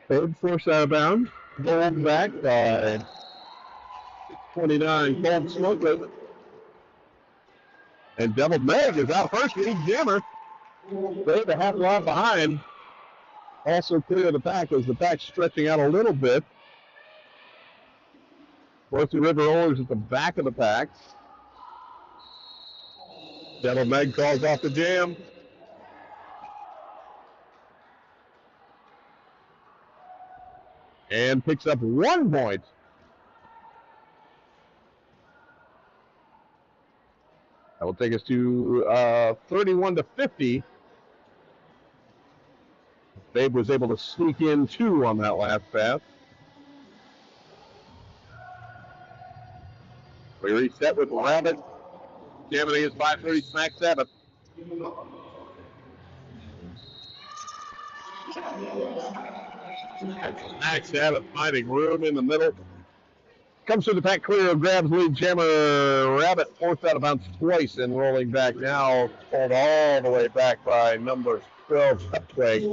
Third force out of bounds. Bowled back by 29 Cold Smoke. And Deviled Meg is out first. Lead Jammer. They're the half line behind. Also clear of the pack as the pack's stretching out a little bit. Boise River Rollers at the back of the pack. Deviled Meg calls off the jam. And picks up 1 point. That will take us to 31-50. Babe was able to sneak in 2 on that last pass. We reset with Rabbit. Jamming against 530 Smack Sabbath. Smack Sabbath finding room in the middle. Comes through the pack clear of grabs lead Jammer Rabbit. Forced out of bounds twice and rolling back now. Pulled all the way back by number 12, Upway.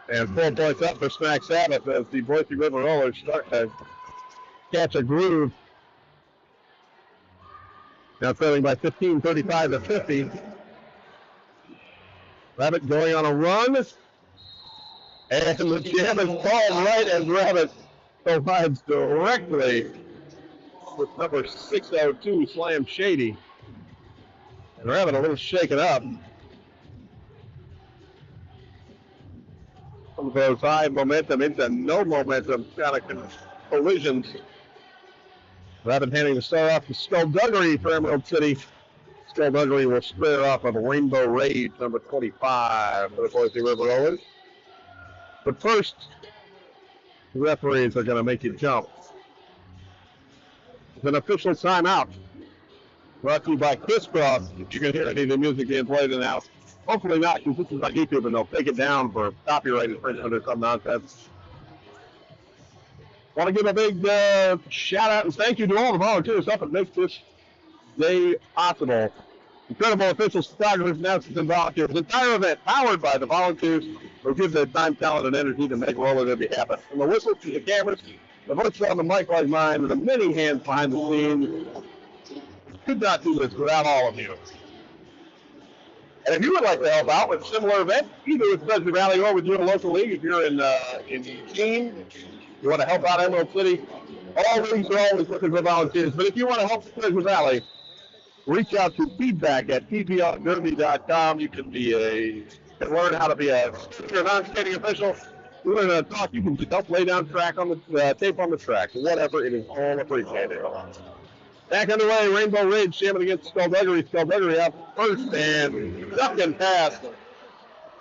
And 4 points up for Smack Sabbath as the Boise River Rollers start to catch a groove. Now trailing by 15, 35-50. Rabbit going on a run. And the jam is called right as Rabbit provides directly with number 602, Slam Shady. And Rabbit a little shaken up. Some of those high momentum into no momentum kind of collisions. Rabbit handing the start off to Skullduggery for Emerald City. Skullduggery will square off of Rainbow Rage, number 25 for the Boise River Rollers. But first, the referees are going to make you jump. It's an official timeout. Brought to you by Chris Cross. You can hear any of the music being played in the house. Hopefully not, because this is on YouTube and they'll take it down for copyright infringement or some nonsense. Want to give a big shout out and thank you to all the volunteers up that make this day possible. Incredible officials, photographers, announcers, and volunteers. The entire event powered by the volunteers who give their time, talent, and energy to make roller derby happen. From the whistles to the cameras, the voices on the mic like mine, and the many hands behind the scenes. Could not do this without all of you. And if you would like to help out with a similar event, either with Treasure Valley or with your local league, if you're in Eugene, you want to help out Emerald City, all leagues are always looking for volunteers. But if you want to help Treasure Valley, reach out to feedback@tprderby.com. You can learn how to be a speaker, non-skating official. You learn how to talk. You can help lay down track on the tape on the track. Whatever, it is all appreciated. Back underway, Rainbow Ridge jamming against Skullduggery. Skullduggery out first and ducking past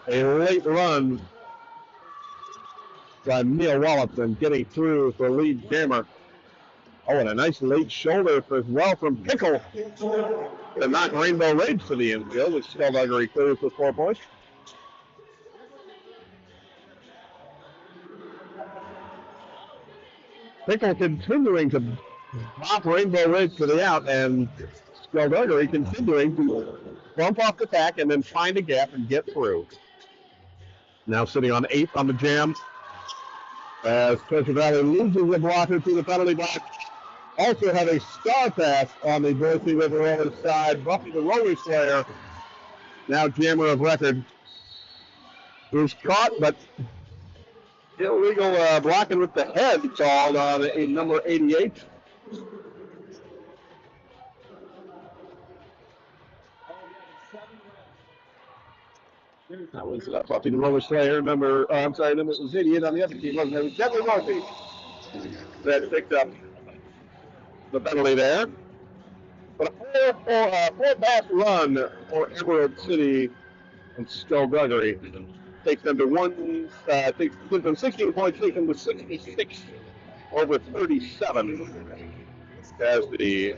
a late run by Neil Wallops and getting through for lead jammer. Oh, and a nice late shoulder as well from Pickle to knock Rainbow Ridge to the infield, which Skullduggery clears with 4 points. Pickle continuing to bop Rainbow Ridge to the out, and Skullduggery continuing to bump off the tack and then find a gap and get through. Now sitting on 8 on the jam as Treasure Valley loses the blocker to the penalty box. Also have a star pass on the Boise River Rollers side. Buffy the Roller Slayer, now jammer of record, who's caught, but illegal blocking with the head called on number 88. That was Buffy the Roller Slayer, number it was 88 on the other team, wasn't it? It was definitely Murphy that picked up the penalty there. But a four pass run for Emerald City and Skullduggery takes them to takes them 16 points, takes them to 66 over 37 as the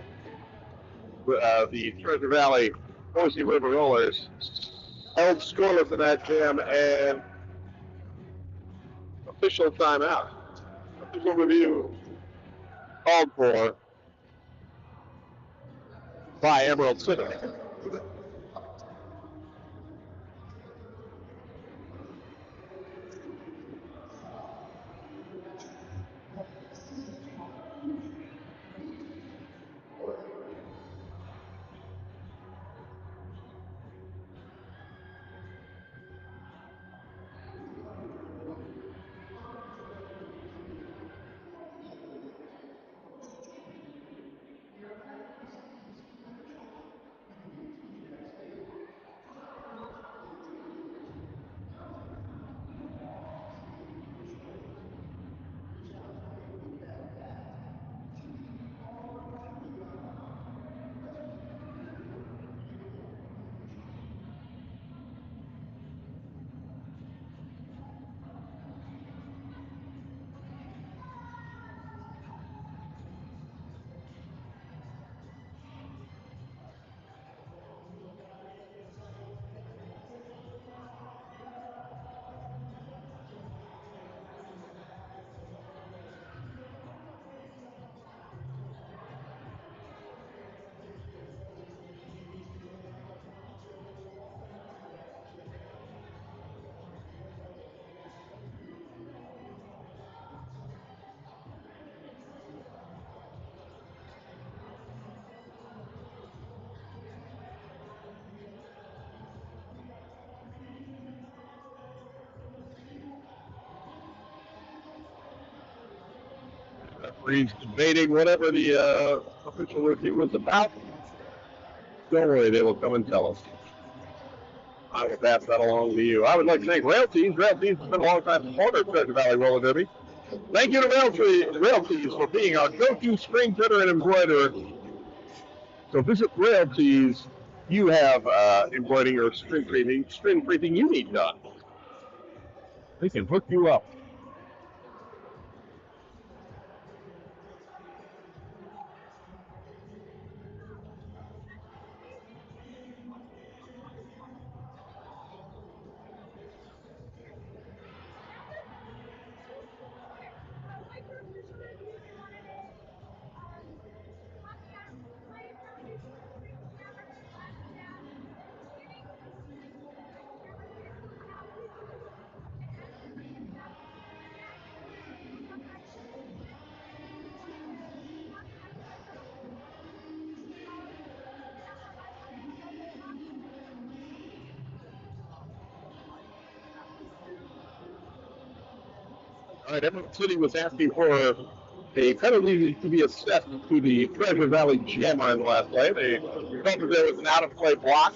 Treasure Valley Boise River Rollers held scoreless in that jam, and official timeout. Official review called for by Emerald City. Referee's debating whatever the official review was about. Don't worry, they will come and tell us. I will pass that along to you. I would like to thank Rail Tees. Rail Tees has been a long time supporter of Treasure Valley Roller Derby. Thank you to Rail Tees for being our go-to spring fitter and embroiderer. So visit Rail Tees. You have embroidering or string printing you need done. They can hook you up. All right, Emerald City was asking for a penalty to be assessed to the Treasure Valley Jammer in the last play. They felt that there was an out-of-play block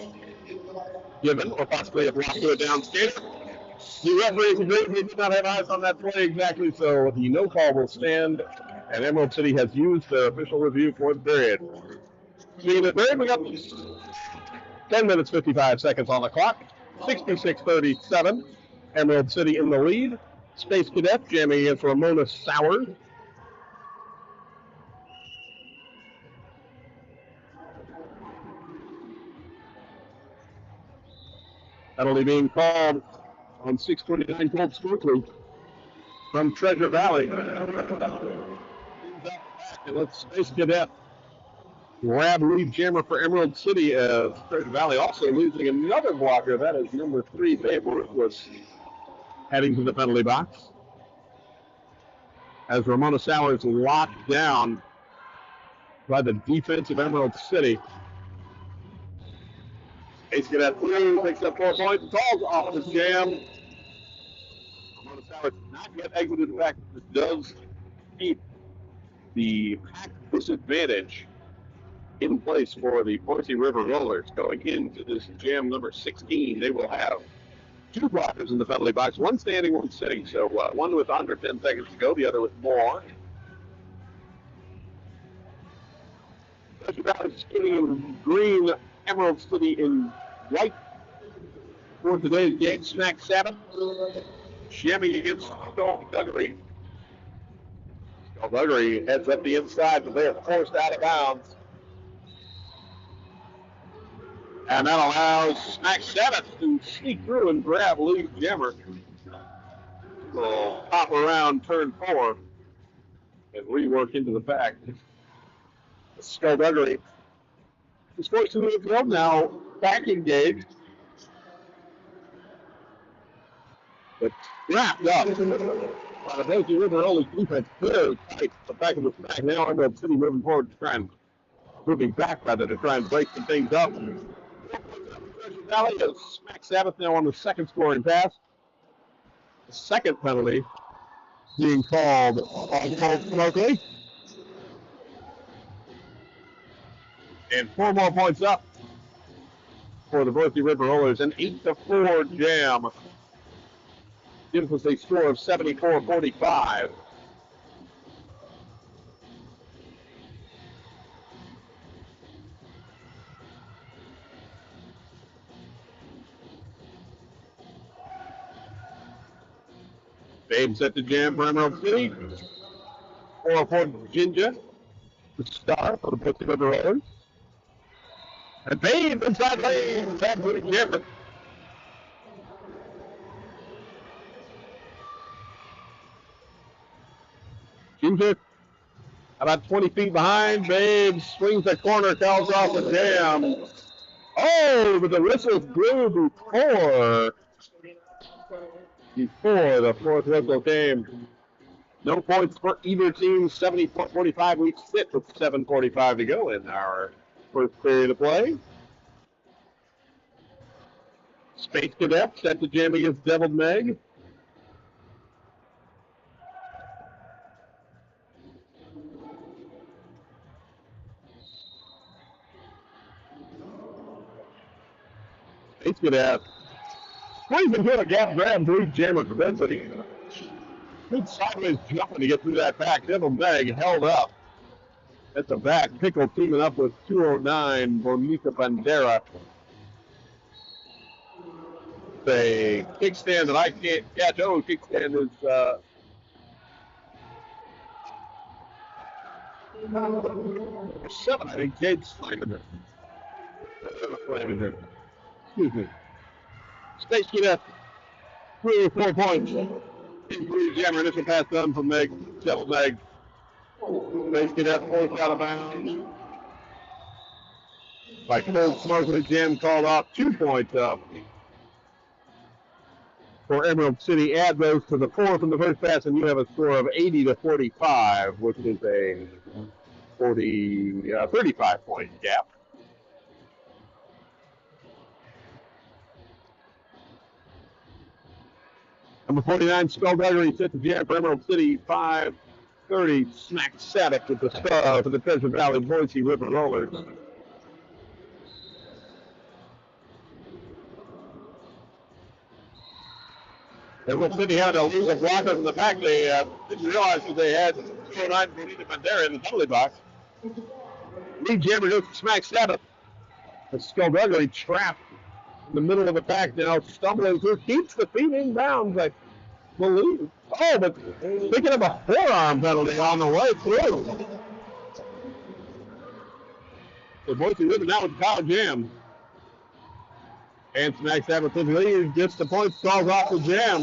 given, or possibly a block to a down skater. The referee agreed he did not have eyes on that play exactly, so the no call will stand, and Emerald City has used their official review for the period. Speaking of the period, we got 10 minutes, 55 seconds on the clock, 66-37. Emerald City in the lead. Space Cadet jamming against Ramona Sowers. Penalty being called on 629 Colt Squirkley from Treasure Valley. Let's Space Cadet grab lead jammer for Emerald City as Treasure Valley also losing another blocker. That is number 3, Babe Ruthless, heading to the penalty box. As Ramona Sowers locked down by the defense of Emerald City. Space Cadet through, picks up 4 points, calls off the jam. Ramona Sowers not yet exited the back. This does keep the pack disadvantage in place for the Boise River Rollers going into this jam number 16. They will have 2 blockers in the penalty box, one standing, one sitting. So one with under 10 seconds to go, the other with more. Treasure Valley skating in green, Emerald City in white. For today's game, Smack Sabbath jamming against Skullduggery. Skullduggery heads up the inside, but they are forced out of bounds. And that allows Smack Sabbath to sneak through and grab lead jammer. Will pop around turn 4 and rework into the pack. Skullduggery is forced to move home now, back engaged. But wrapped up by the Boise River Early defense. Very tight. The back of the pack now. Emerald City moving forward to try and moving back rather to try and break some things up. Treasure Valley is Smack Sabbath now on the second scoring pass. The second penalty being called on Colt Smokley. And 4 more points up for the Boise River Rollers. An 8-4 jam gives us a score of 74-45. Babe set the jam for Emerald City. 404 Ginger, the star for the Boise River Rollers. And Babe inside lane, back to the jammer. Ginger about 20 feet behind. Babe swings the corner, calls off the jam. Oh, but the whistle blew before the fourth whistle came. No points for either team. 70-45. We sit with 7:45 to go in our first period of play. Space Cadet set to jam against Deviled Meg. good at. Squeeze into a gap grab, Lee Jammer Propensity. Good sideways jumping to get through that back. Devil Meg held up at the back. Pickle teaming up with 209, Bonita Bandera. A kickstand that I can't catch. Oh, kickstand is 7, I think. Jade Slimer. Excuse me. Stacy at 3 or 4 points. Blue Jammer, initial pass done from Meg. Devil Meg. Stacy at 4th out of bounds. By Cold Smoke with the jam called off. 2 points up for Emerald City. Add those to the 4 from the first pass, and you have a score of 80-45, which is a 35-point gap. Number 49, Skullduggery set the jam for Emerald City. 5:30, Smack Sadik with the star for the Treasure Valley Boise River Rollers. Emerald City had a lose a blocker from the back. They didn't realize that they had 209 Bonita Bandera in the penalty box. Lee Jammer goes to Smack Sadik. The Skullduggery trapped in the middle of the pack now, stumbling through, keeps the feet in bounds, I believe. Oh, but picking up a forearm penalty on the way through. So Boise River now with the College Jam. And Smack Sadik lead, gets the points, calls off the jam.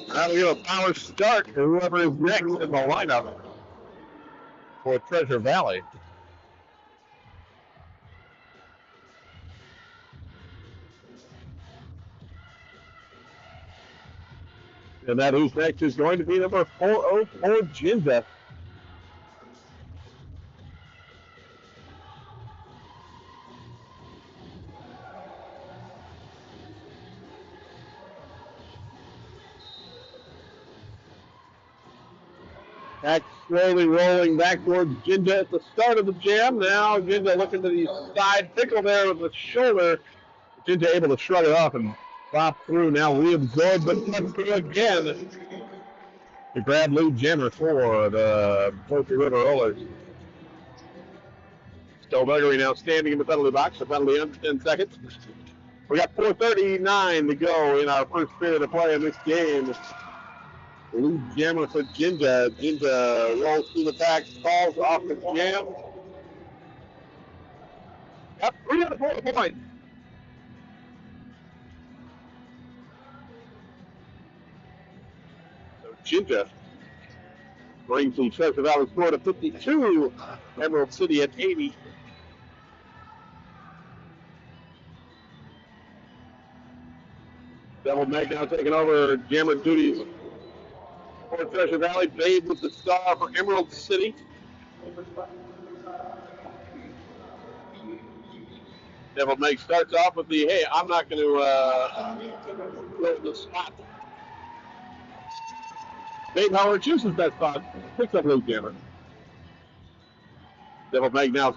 That'll give a power start to whoever is next in the lineup for Treasure Valley. And that who's next is going to be number 404, Jinja. Back slowly rolling back towards Jinja at the start of the jam. Now Jinja looking to the side, Pickle there with the shoulder. Jinja able to shrug it off and flop through. Now reabsorbed, but comes through again to grab Lee Jammer for the Boise River Rollers. Skullduggery now standing in the penalty box. The penalty under 10 seconds. We got 4:39 to go in our first period of play in this game. Lee Jammer for Jinja. Jinja rolls through the pack, falls off the jam. Yep, 3 out of 4 points. Jinja brings the Treasure Valley score to 52. Emerald City at 80. Devil Meg now taking over Jammer duties for Treasure Valley. Babe with the star for Emerald City. Devil Meg starts off with the, hey, I'm not going to close the spot. Babe Howard chooses that spot, picks up Lee Jammer. Devil Meg now,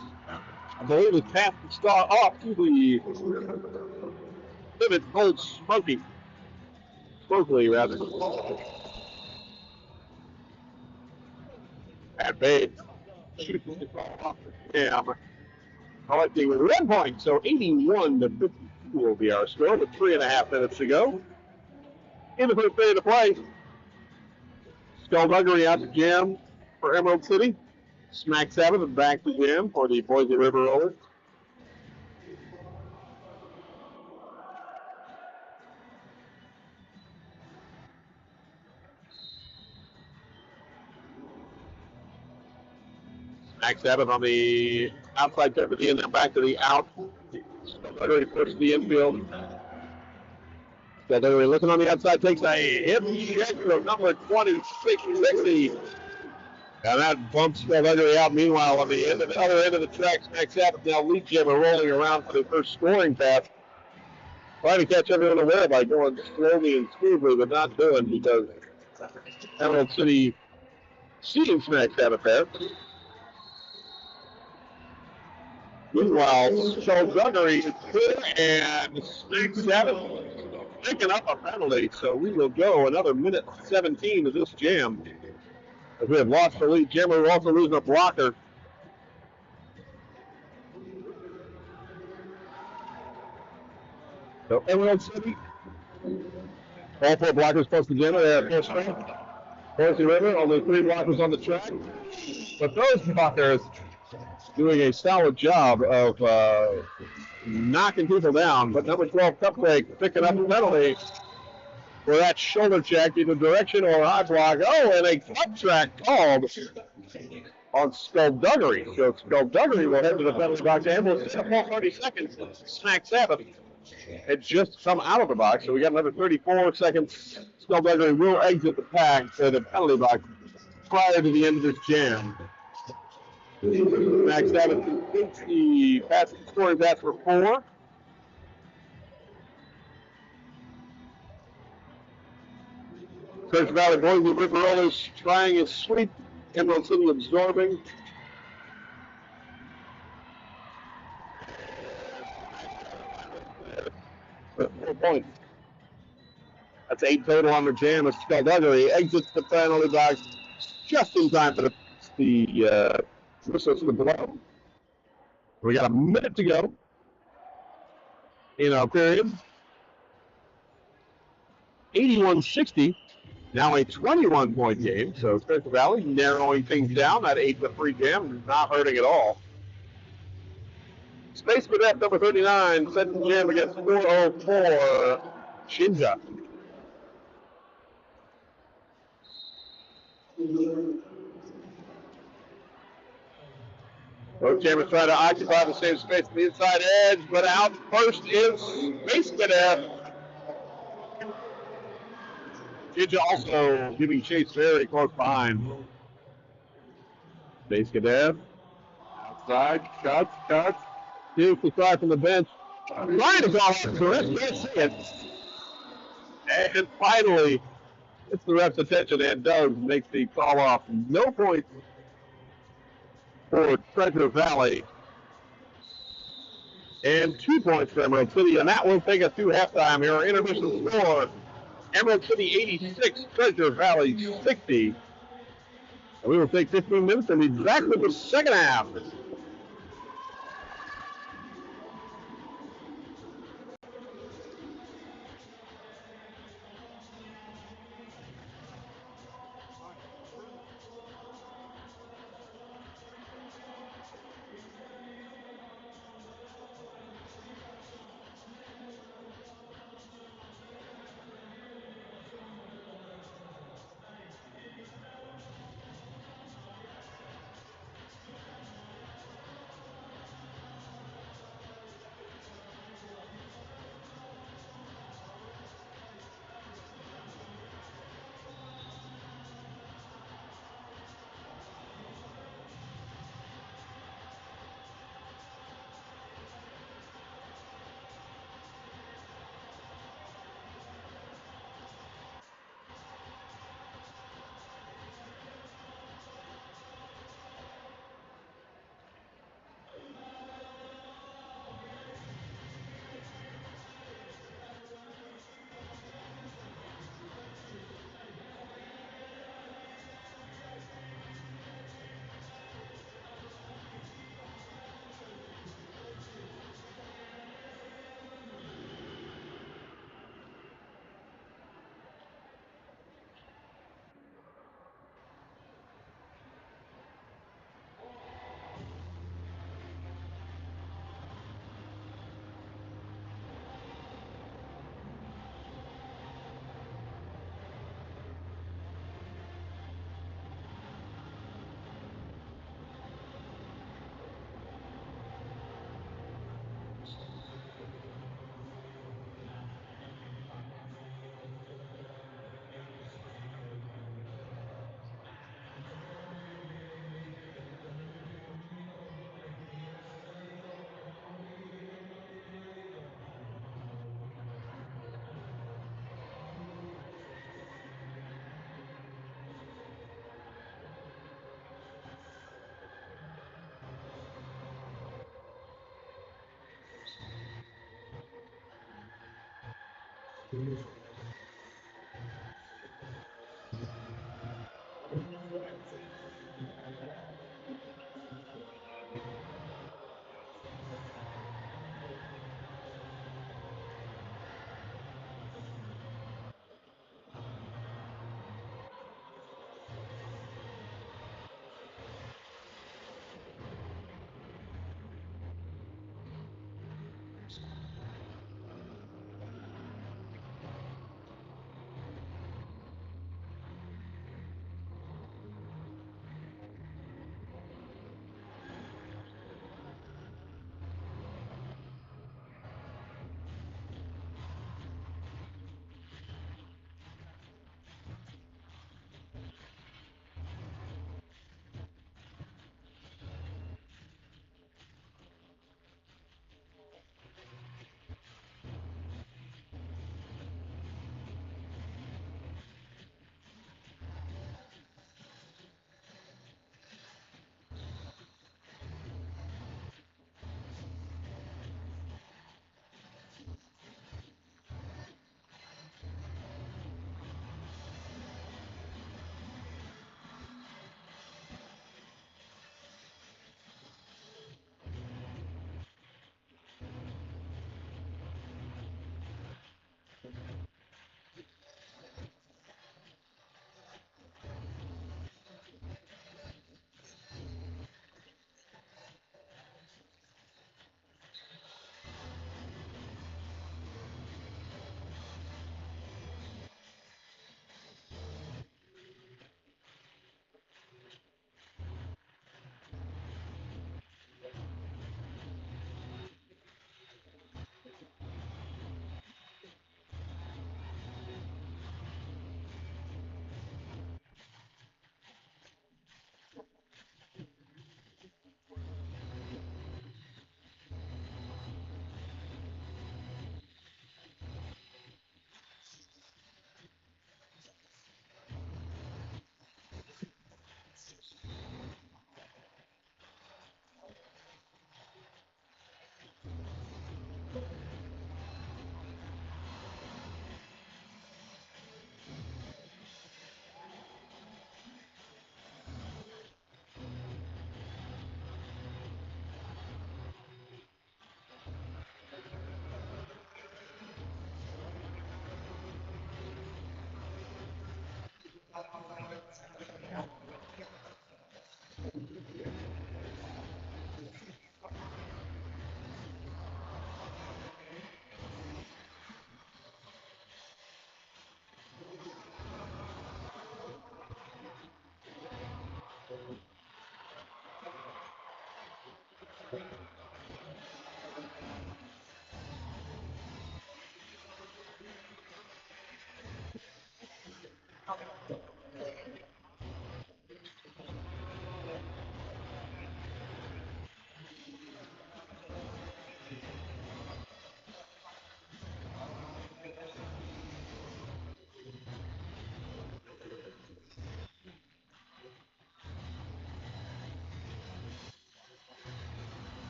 I believe, has passed the star off to the pivot, Cold Smoky. Smokely, rather. And Babe shoots the ball off the jam, collecting 1 point, so 81-52 will be our score with 3.5 minutes to go. In the first minute of play, Skullduggery out to jam for Emerald City. Smack Sadik and back to jam for the Boise River Rollers. Smack Sadik on the outside deputy and then back to the out. Skullduggery pushes the infield. Skullduggery looking on the outside, takes a hip check from number 2660. And that bumps Skullduggery out. Meanwhile, on the other end of the track, Smack Sadik now Lee Jammer rolling around for the first scoring pass. Trying to catch everyone aware by going slowly and smoothly, but not doing because Emerald City seeing Smack Sadik there. Meanwhile, Skullduggery is clear and Snake 7 picking up a penalty. So we will go another minute 17 of this jam. As we have lost the lead jammer, we're also losing a blocker. So Emerald City, all 4 blockers plus the jammer. They have 4 strength. Horsey River, only 3 blockers on the track. But those blockers doing a solid job of knocking people down. But number 12, Cupcake, picking up a penalty for that shoulder check, either direction or high block. Oh, and a cut track called on Skullduggery. So Skullduggery will head to the penalty box and we'll set up 30 seconds. Snack 7 had just come out of the box, so we got another 34 seconds. Skullduggery will exit the pack to the penalty box prior to the end of this jam. Max 7 completes the scoring pass for 4. Treasure Valley Boise River Rollers trying a sweep. Emerald City absorbing. But 4 points. That's 8 total on the jam. It's Skullduggery exits the penalty box just in time for the whistles to blow. We got a minute to go in our period. 81-60. Now a 21-point game. So Treasure Valley narrowing things down. That 8-3 jam not hurting at all. Space Cadet number 39 set the jam against 404 Shinja. Both jammers try to occupy the same space on the inside edge, but out first is Space Cadet. Shinja also giving chase very close behind. Space Cadet. Outside, cuts. Beautiful try from the bench. Trying to go off the ref, can't see it. And finally, gets the ref's attention and does make the call off. No points for Treasure Valley. And 2 points for Emerald City, and that will take us to halftime here. Intermission score, Emerald City 86, Treasure Valley 60. And we will take 15 minutes and be back with the second half.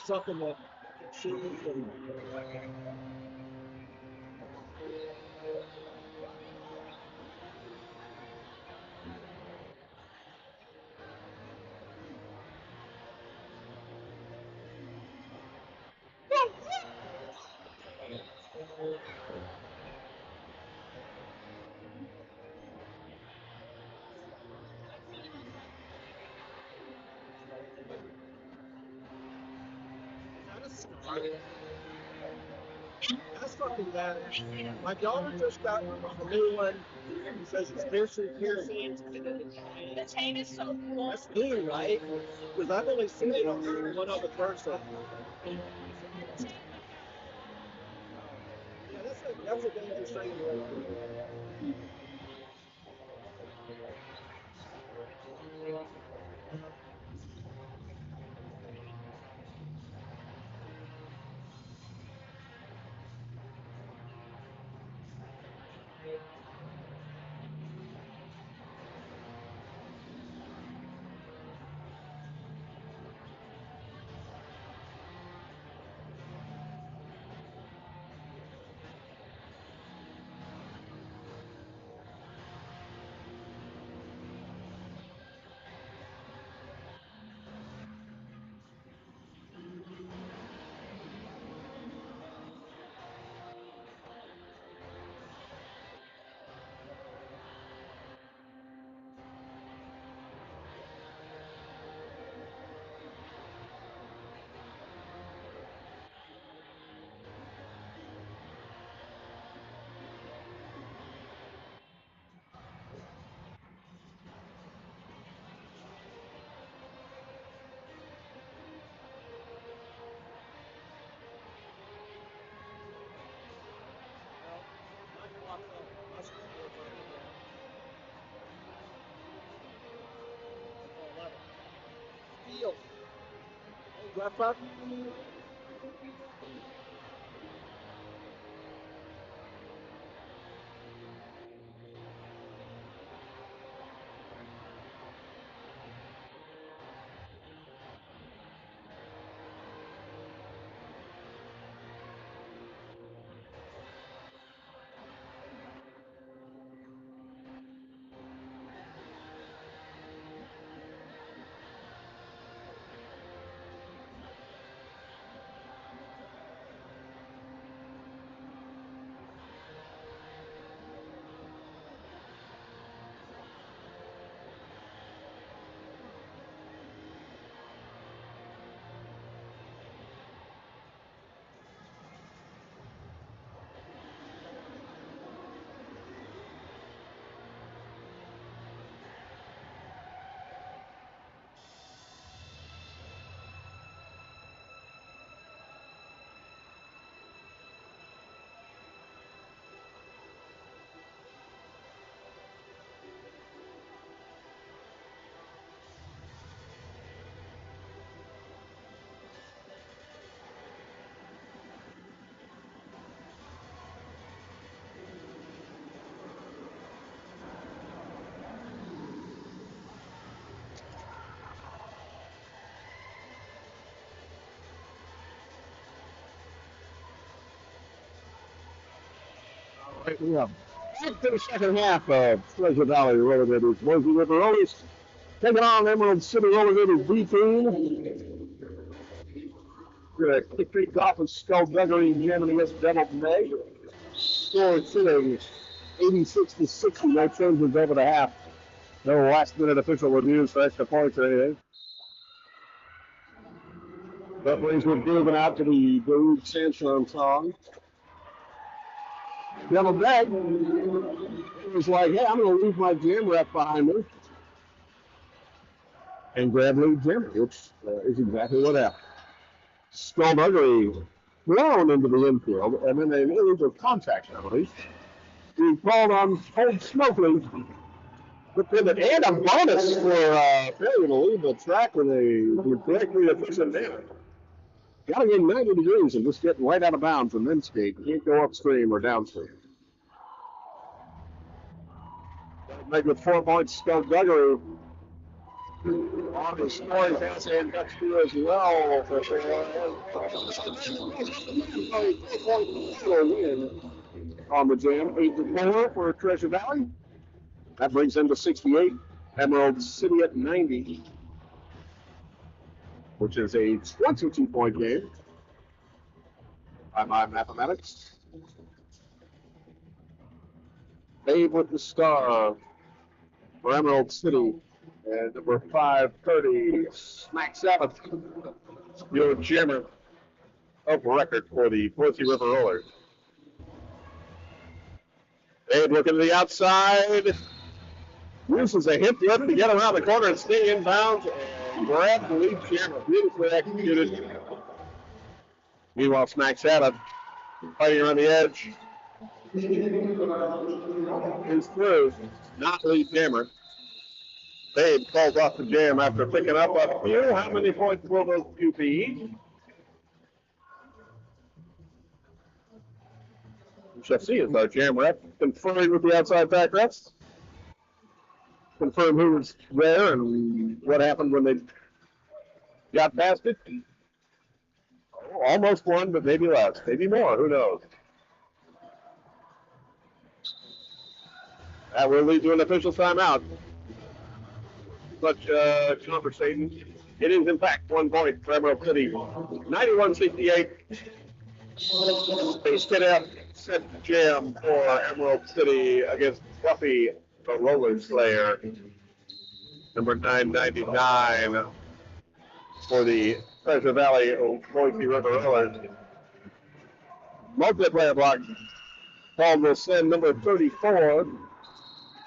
Something that seems and that's fucking bad. My daughter just got a new one. He says it's piercing. The chain is so cool. That's new, right? Because I've only seen it on one other person. Yeah, that's a dangerous thing to wear. field. Left up. Right, we have back to the second half of Treasure Valley Roller Gators. Boise River Rollers taking on Emerald City Roller Gators B team. We're going to kick things off with Skullduggery Gem against Devil's May. Score sitting 86 to 60. No changes over the half. No last minute official reviews for extra points or anything. Referees were grooving out to the Darude Sandstorm song. Devil May was like, hey, I'm going to leave my jam rep behind me and grab lead jam, which is exactly what happened. Skullduggery thrown into the infield, and then they made a contact penalty. He called on Old Smoky, but then and a bonus for failure to leave the track when they correctly efficient manner. Got to get 90 degrees and just get right out of bounds and then skate. Can't go upstream or downstream. Make with 4 points, Skullduggery on the scoring pass and touch two as well. Win on the jam, 8-4 for Treasure Valley. That brings them to 68. Emerald City at 90, which is a 22-point game by my mathematics. Babe with the star for Emerald City. And number 530, Smack Sabbath, your jammer of record for the Boise River Rollers. Babe looking to the outside. Uses a hip lift to get around the corner and stay in bounds and grab the lead jammer. Beautifully executed. Meanwhile, Smack Sabbath fighting around the edge. Is through, not lead jammer. Babe falls off the jam after picking up a few. How many points will those two be? Chef C is our jam rep. Conferring with the outside back reps. Confirm who was there and what happened when they got past it. Oh, almost won, but maybe less. Maybe more. Who knows? That will lead to an official timeout. Such conversation. It is, in fact, 1 point for Emerald City. 91-68. Space Cadet set jam for Emerald City against Fluffy, the Roller Slayer. Number 999 for the Treasure Valley Boise River Rollers. Multiplayer block. Paul will send number 34,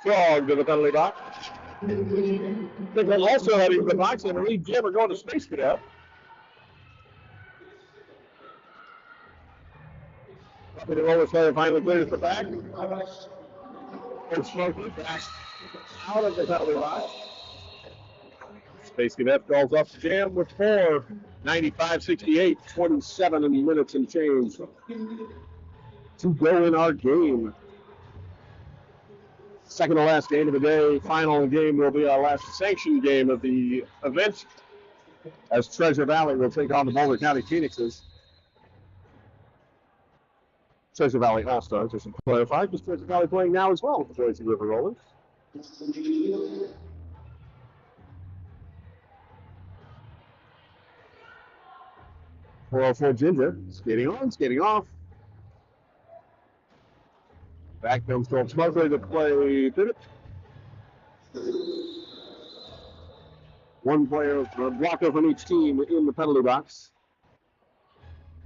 Frog, to the penalty box. They're also heading to the box and lead jammer going to Space Cadet. The Roller Slayer finally clears the back. And Smokey back out of the penalty box. Space Cadet calls up the Jam with 4. 95-68, 27 minutes and change to go in our game. Second to last game of the day. Final game will be our last sanctioned game of the event, as Treasure Valley will take on the Boulder County Phoenixes. Treasure Valley All-Stars, just to clarify, because Treasure Valley playing now as well with the Boise River Rollers. For Ginger, skating on, skating off. Back comes Philip Smuggley to play pivot. One player, a blocker from each team in the penalty box.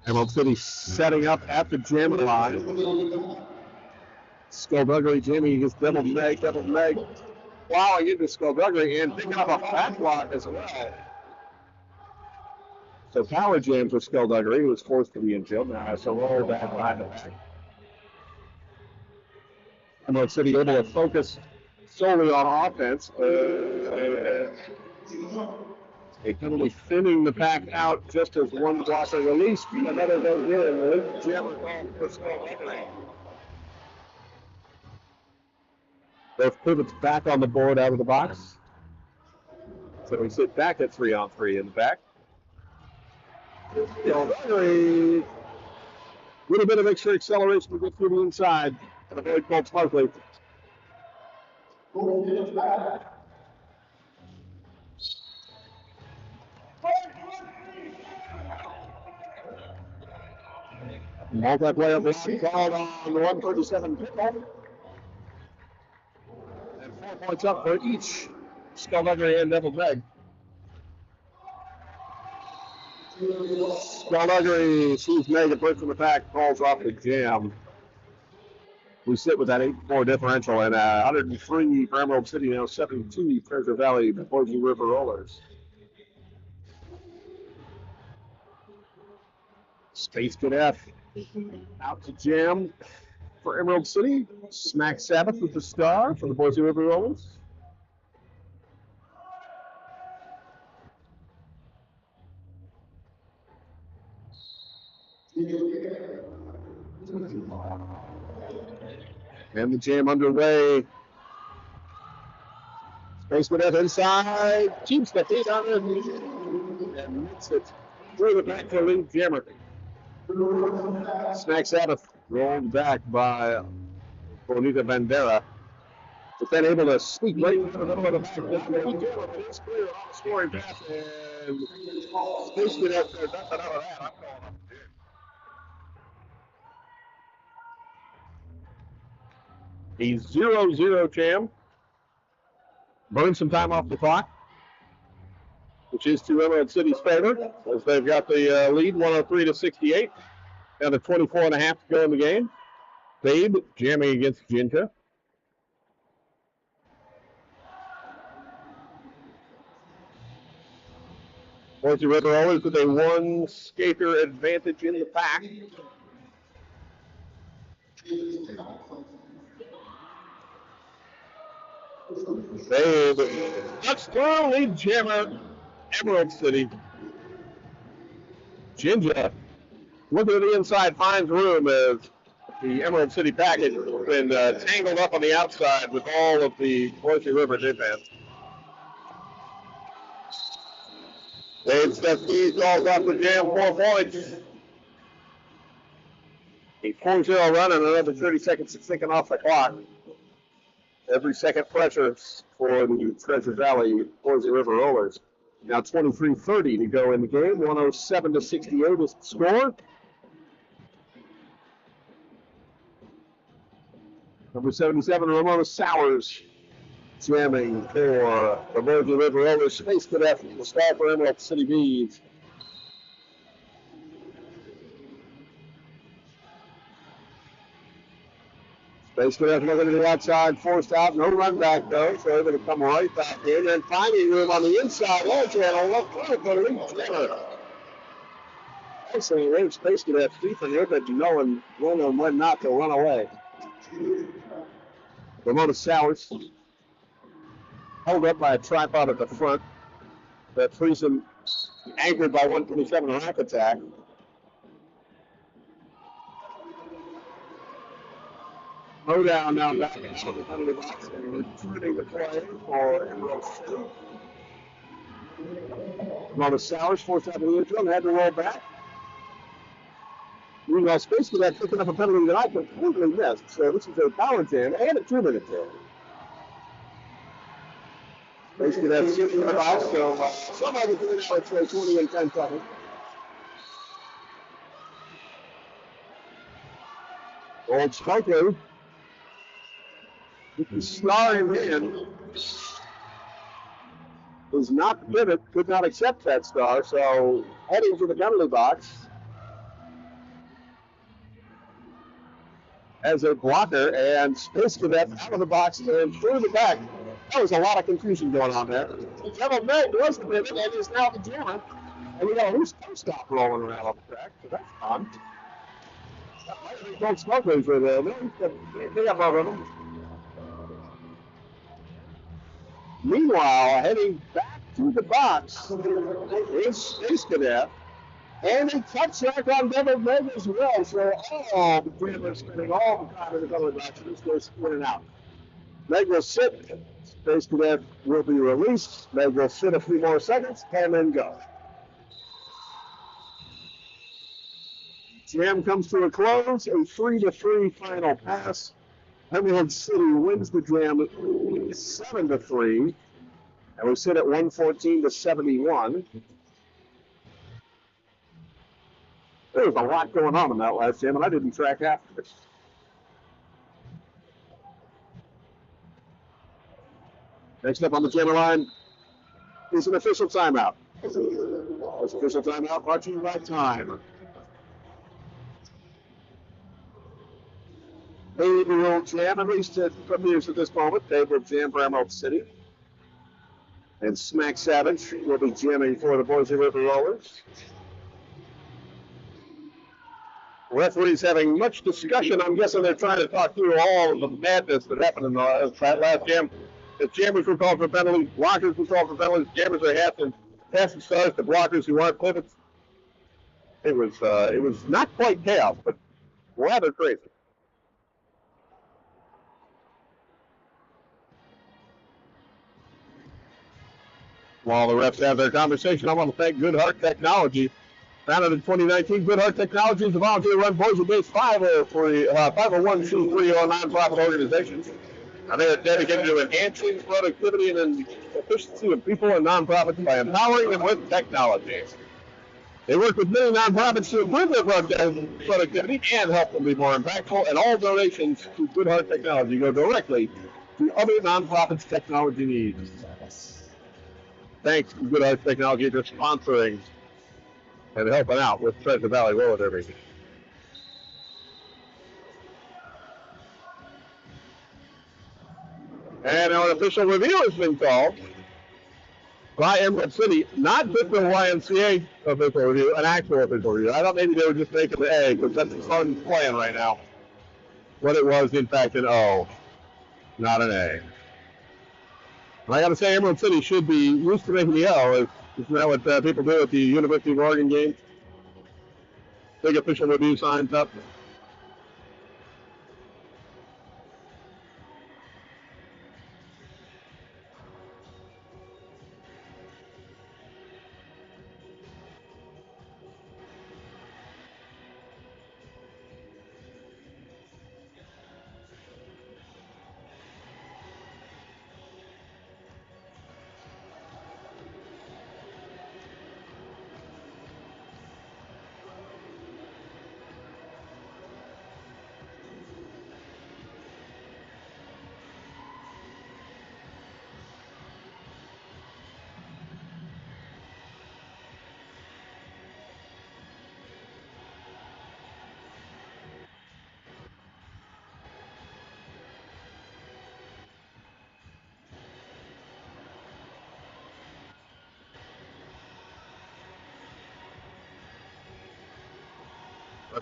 Emerald City setting up at the jam line. Skullduggery Jimmy gets double Meg, plowing into Skullduggery and picking up a back block as well. So power jam for Skullduggery, who was forced to be infield. Now has to roll back behind the back. Emerald City able to focus solely on offense. They penalty thinning the pack out just as one blocker released. Another goes in. Luke Jammer for Skullduggery. Both pivots back on the board out of the box. So we sit back at 3-on-3 in the back. Skullduggery. Little bit of extra acceleration to get through the inside and avoid Colt Smuggley. Multiplayer block called on the 137 pickoff. And 4 points up for each Skullduggery and Devil Meg. Skullduggery sees Meg a break from the pack, calls off the jam. We sit with that 8-4 differential and 103 for Emerald City, now 72 Treasure Valley Boise River Rollers. Space Cadet out to jam for Emerald City. Smack Sabbath with the star for the Boise River Rollers. And the jam underway. Space Cadet inside. Keeps the feet on it. And makes it through the back for Luke Jammer. Smack Sabbath rolled back by Bonita Bandera. But then able to sneak right into the middle of the back. It's clear on the scoring pass. And Space Cadet says, that's another that. I'm calling up. A 0-0 jam. Burn some time off the clock, which is to Emerald City's favor, as they've got the lead 103-68. Down to 24.5 to go in the game. Babe jamming against Jinka. Boise River Rollers with a 1 skater advantage in the pack. Babe, touchdown lead jammer, Emerald City. Jinja looking at the inside, finds room as the Emerald City package has been tangled up on the outside with all of the Boise River defense. Dave Stefke calls off the jam, 4 points. A 4-0 run and another 30 seconds ticking off the clock. Every second pressure for the Treasure Valley Boise River Rollers. Now 23:30 to go in the game. 107-68 is the score. Number 77, Ramona Sowers, jamming for the Boise River Rollers. Space Cadet will start for Emerald City Bees. Space Cadet looking to the outside, forced out, no run back though, so able to come right back in, and finding room on the inside, low channel, left foot for Luke Jammer. Excellent range, Space Cadet feet for here, but knowing when not to run away. Ramona Sowers held up by a tripod at the front. that Friesen anchored by 127 rack attack. Modown now back into the penalty box and returning the play for Emerald City. Mona Sowers forced out of the interim, had to roll back. Meanwhile, Space Cadet picking up a penalty that I completely missed. So this is a balance in and a 2-minute in. Space Cadet sitting in the box, so somebody can finish like 20 and 10 seconds. Old Smoker. Snarling in. Was not pivot, could not accept that star, so heading to the penalty box as a blocker, and Space Cadet out of the box and through the back. There was a lot of confusion going on there. Devil Meg was the pivot and is now the jammer. And we got a loose stop rolling around on the track, so that's fun. That might be Gold Smokers for they have over them. Meanwhile, heading back to the box is Space Cadet. And a touch track on Devil Meg as well. So all the jammers spending all the time in the penalty box. This goes in and out. Meg will sit. Space Cadet will be released. Meg will sit a few more seconds and then go. Jam comes to a close. A 3-3 final pass. Emerald City wins the jam 7-3. And we sit at 114-71. There was a lot going on in that last jam, and I didn't track after it. Next up on the jammer line is an official timeout. This official timeout brought to you by Time. 8-year-old jam, at least from news at this moment. Favorite jam for Emerald City. And Smack Savage will be jamming for the Boise River Rollers. Referees having much discussion. I'm guessing they're trying to talk through all of the madness that happened in the last jam. The jammers were called for penalties, blockers were called for penalties, jammers are passing stars to blockers who aren't pivots. It was not quite chaos, but rather crazy. While the refs have their conversation, I want to thank Good Heart Technology. Founded in 2019, Good Heart Technology is a volunteer-run Boise-based 501c3 nonprofit organization. And they are dedicated to enhancing productivity and efficiency of people and nonprofits by empowering them with technology. They work with many nonprofits to improve their productivity and help them be more impactful, and all donations to Good Heart Technology go directly to other nonprofits' technology needs. Thanks to Good Heart Technology for sponsoring and helping out with Treasure Valley Roller Derby. And our official review has been called by Emerald City, not just the YMCA official review, an actual official review. I thought maybe they were just making the A, because that's the song playing right now. But it was, in fact, an O, not an A. And I got to say, Emerald City should be used to making the O. Isn't that what people do at the University of Oregon games? Big official review signs up.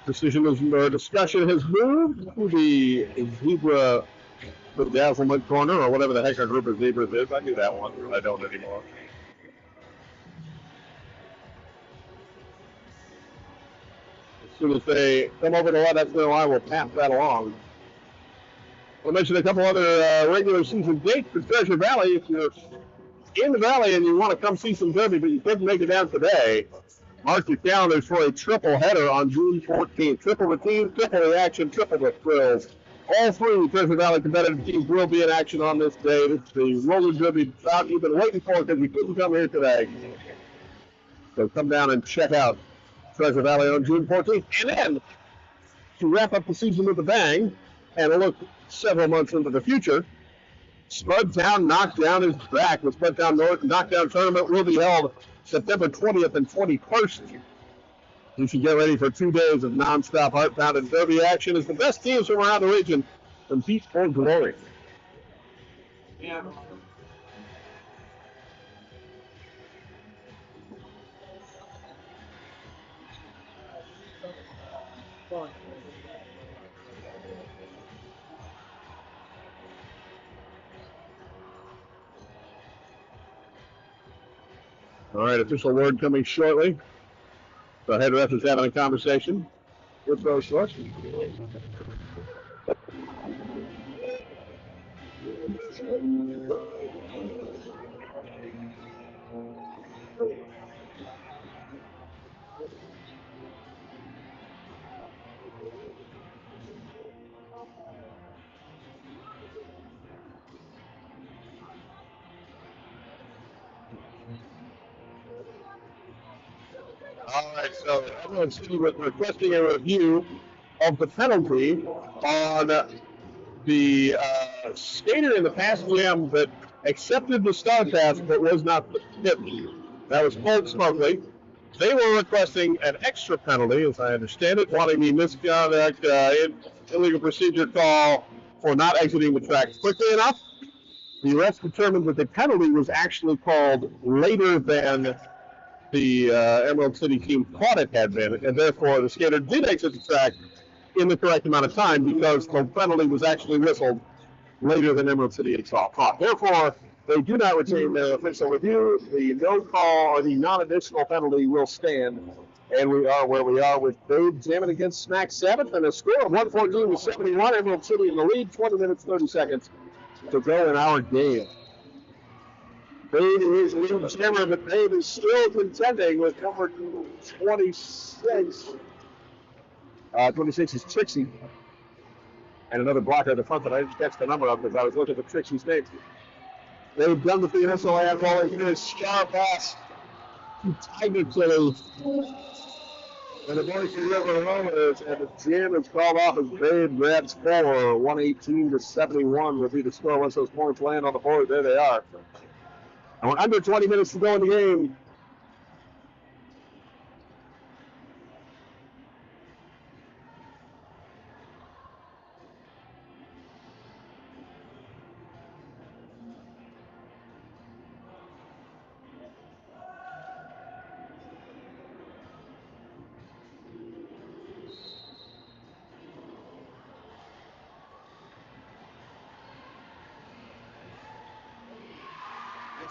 Discussion has moved to the zebra bedazzlement corner, or whatever the heck our group of zebras is. I knew that one, but I don't anymore. As soon as they come over the line, that's the line, we'll pass that along. I'll mention a couple other regular season dates for Treasure Valley. If you're in the Valley and you want to come see some Derby, but you couldn't make it down today, mark your calendars for a triple header on June 14th. Triple the team, triple the action, triple the thrills. All three Treasure Valley competitive teams will be in action on this day. This is the roller derby bout you've been waiting for because we couldn't come here today. So come down and check out Treasure Valley on June 14th. And then, to wrap up the season with a bang and a look several months into the future, Spudtown Knockdown is back. The Spudtown North Knockdown Tournament will be held September 20th and 21st. You should get ready for 2 days of non-stop heart-pounding derby action as the best teams from around the region compete for glory. Yeah. All right, official word coming shortly. The head ref is having a conversation with those sorts. All right, so Emerald City was requesting a review of the penalty on the skater in the pass jam that accepted the star pass but was not hit. That was Colt Smokley. They were requesting an extra penalty, as I understand it, wanting the misconduct, illegal procedure call for not exiting the track quickly enough. The refs determined that the penalty was actually called later than the Emerald City team thought it had been, and therefore the skater did exit the track in the correct amount of time because the penalty was actually whistled later than Emerald City had thought. Therefore, they do not retain their official review. The no call or the non-additional penalty will stand, and we are where we are with Dave jamming against Smack 7th, and a score of 114-71. Emerald City in the lead, 20 minutes, 30 seconds to go in our game. Babe is lead jammer, but Babe is still contending with number 26. 26 is Trixie. And another blocker at the front that I didn't catch the number of because I was looking at Trixie's name. They've done the PNSO ad ball into a star pass to Tiger City. And the Boise River Rollers, and the jam is called off as Babe grabs 4. 118-71 will be the score once those points land on the board. There they are. And we're under 20 minutes to go in the game.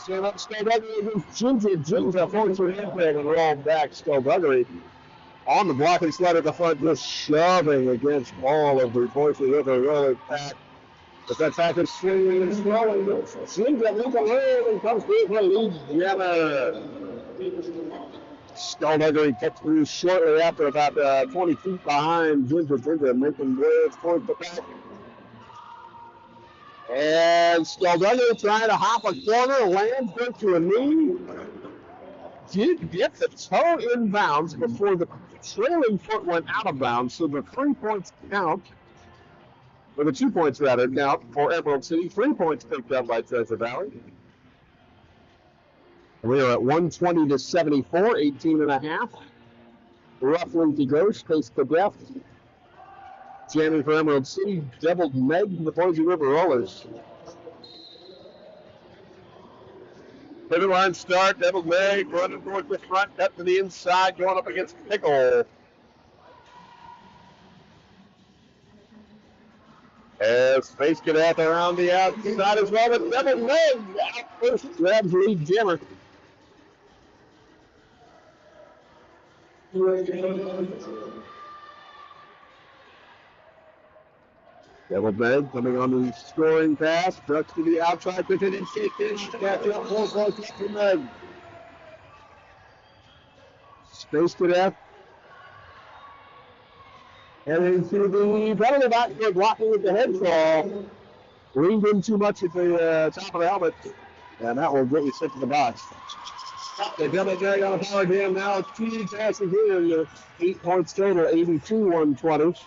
So that's Skullduggery against Ginger. Ginger forward to the impact and roll back. Skullduggery on the blocking sled at the front, just shoving against all of the Boise River Roller pack. But that pack is swinging and swelling. Ginger look around and comes through for lead jammer. Skullduggery gets through shortly after about 20 feet behind Ginger. Ginger making waves towards the back. And Skullduggery trying to hop a corner, lands into a knee. Did get the toe in bounds before the trailing foot went out of bounds, so the 3 points count, or the 2 points rather, count for Emerald City. 3 points picked up by Treasure Valley. We are at 120-74, 18 and a half. Roughly to go, space to death. Jamming for Emerald City, Deviled Meg, the Boise River Rollers. Pivot line start, Deviled Meg running towards the front, cut to the inside, going up against Pickle. As Space Cadet around the outside as well, but Deviled Meg out first, grabs lead jammer. Devil Meg coming on the scoring pass. Ducks to the outside. Quick and catch up. 4 points for Meg. Space Cadet. And into the penalty box for blocking with the head claw. Leaned in too much at the top of the helmet. And that will get you sent to the box. The Devil Meg on a power jam now. 2 passes in. 8 points total. 82-120.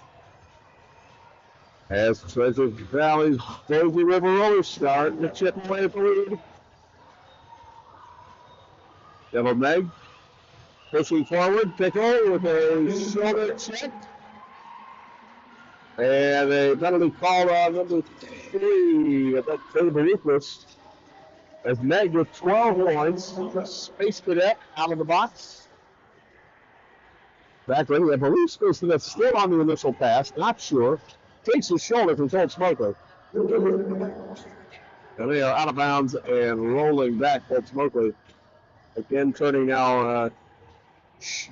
As Treasure Valley's Boise River Rollers start to chip away at the lead. Devil Meg pushing forward. Pickle with a shoulder check. And a penalty called on number 3 at that table equals. As Meg with 12 points. Space Cadet out of the box. Back in, I believe Space Cadet's still on the initial pass. Not sure. Takes his shoulder from Colt Smoker. And they are out of bounds and rolling back. Colt Smoker again turning now.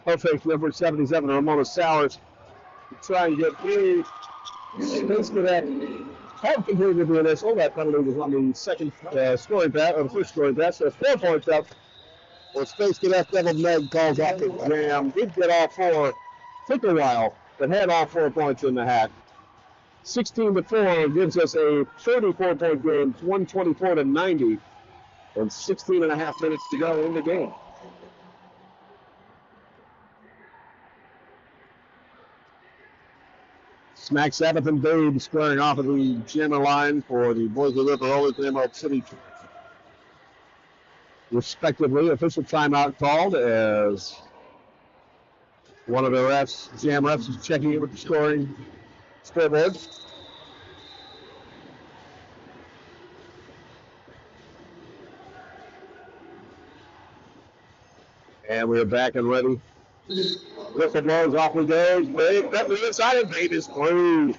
Perfect number 77, Ramona Sowers, to try and get through. Space Cadet had completed the initial. That penalty was on the second scoring pass, or the first scoring pass. So 4 points up. Well, Space Cadet Devil Meg calls off the jam. Did get all 4. Took a while, but had all 4 points in the hat. 16-4 gives us a 34-point game, 124-90, and 16 and a half minutes to go in the game. Smack Sabbath and Babe squaring off of the jammer line for the Boise River Rollers and Emerald City, respectively. Official timeout called as one of the refs, jam refs, is checking it with the scoring scoreboard. And we're back and ready. Whistle blows, off we goes. Babe, that was inside, and Babe is through.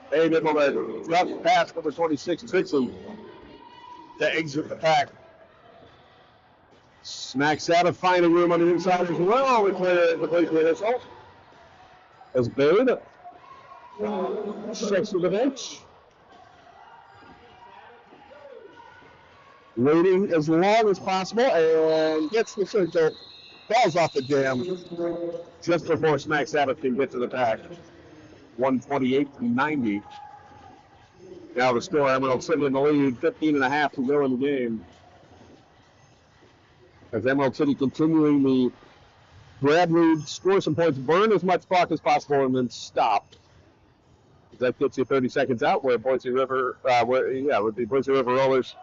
Babe able to drop pass number 26, Trixie, to exit the pack. Smacks out of finding room on the inside as well with the place with assault. As Babe checks to the bench. Waiting as long as possible and gets the circle. Falls off the jam just before Smack Sabbath can get to the pack. 128-90. Now the score, Emerald City in the lead, 15 and a half to go in the game. As Emerald City continuing the grab lead, score some points, burn as much clock as possible, and then stop. That gets you 30 seconds out where Boise River, with the Boise River Rollers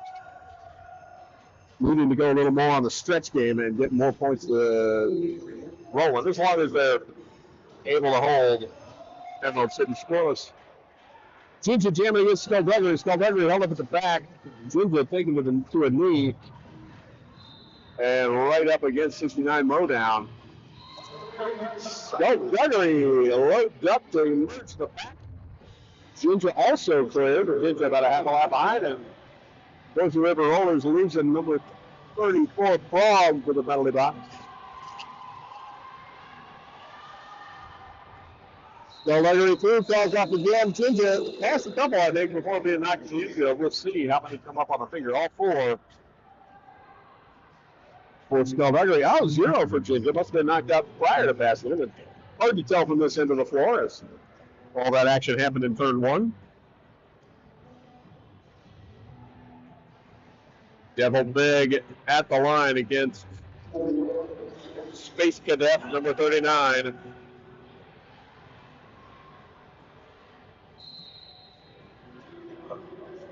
needing to go a little more on the stretch game and get more points rolling. As long as they're able to hold Emerald City scoreless. Ginger jamming against Skullduggery. Skullduggery held up at the back. Ginger taking it to a knee. And right up against 69 Modown. Skullduggery loaded up to emerge the back. Ginger also cleared. Ginger about a half a lap behind him. Boise River Rollers losing number 34 Frog for the penalty box. Skullduggery through, falls off again. Ginger passed a couple, I think, before being knocked to the infield. We'll see how many come up on the finger. All 4 for Skullduggery. Oh, 0 for Ginger. Must have been knocked out prior to passing him. Hard to tell from this end of the floor as all that action happened in third 1. Devil Meg at the line against Space Cadet number 39.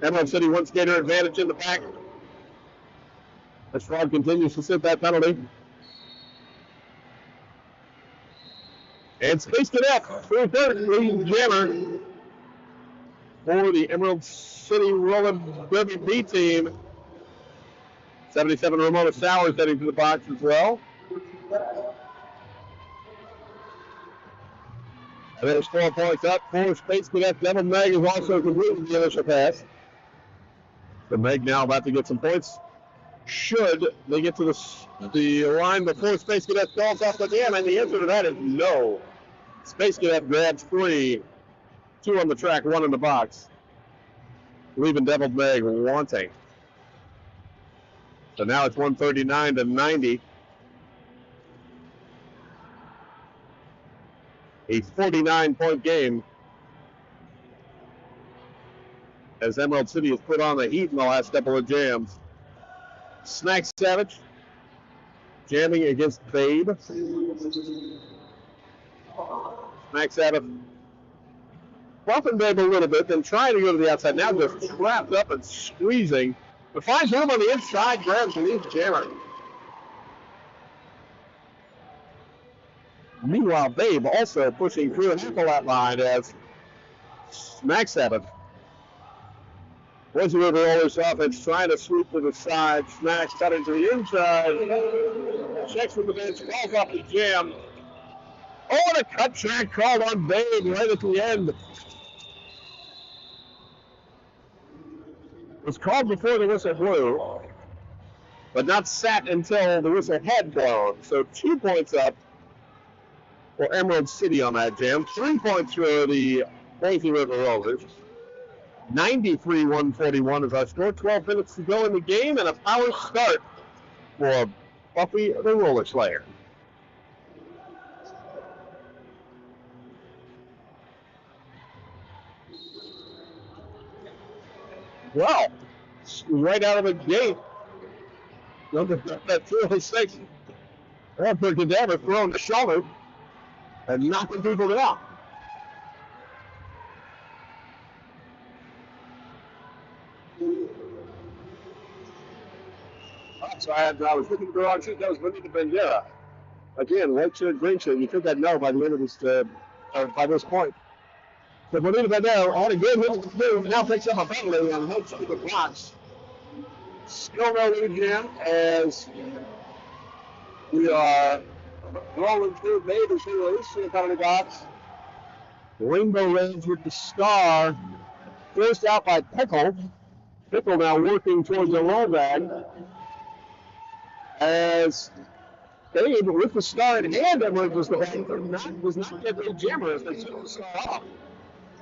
Emerald City one skater advantage in the back. As Frog continues to sit that penalty. And Space Cadet for third lead jammer for the Emerald City Rolling River B team. 77 Ramona Sowers heading to the box as well. And there's 4 points up for Space Cadet. Devil Meg is also completing the initial pass. The Meg now about to get some points. Should they get to the line before Space Cadet falls off the jam? And the answer to that is no. Space Cadet grabs 3 2 on the track, 1 in the box. Leaving Deviled Meg wanting. So now it's 139-90. A 49-point game as Emerald City has put on the heat in the last couple of jams. Snack Savage jamming against Babe. Snack Savage bumping Babe a little bit, then trying to go to the outside. Now just trapped up and squeezing. But finds room on the inside, grabs the lead jammer. Meanwhile, Babe also pushing through an lap line as Snack Savage. Boise River Rollers offense trying to sweep to the side. Snacks cutting to the inside. Checks with the bench, calls off the jam. Oh, and a cut track called on Babe right at the end. It was called before the whistle blew, but not sat until the whistle had blown. So 2 points up for Emerald City on that jam. 3 points for the Boise River Rollers. 93-141 is our score. 12 minutes to go in the game and a power start for Buffy the Roller Slayer. Well, right out of the gate, that 206, Edward Cadaver throwing the shoulder and knocking people down. So I was looking to go on shoot. That was Benita Bandera. Again, white shirt, green shirt. You could that know by the end of this, by this point. So Benita Bandera on a good move, now picks up a penalty and heads to the box. Still no lead jam as we are rolling through Babe to release to the penalty box. Rainbow Rage with the star. Forced out by Pickle. Pickle now working towards the low bag. As Babe, with the star in hand, was not getting the jammer as they took the star off.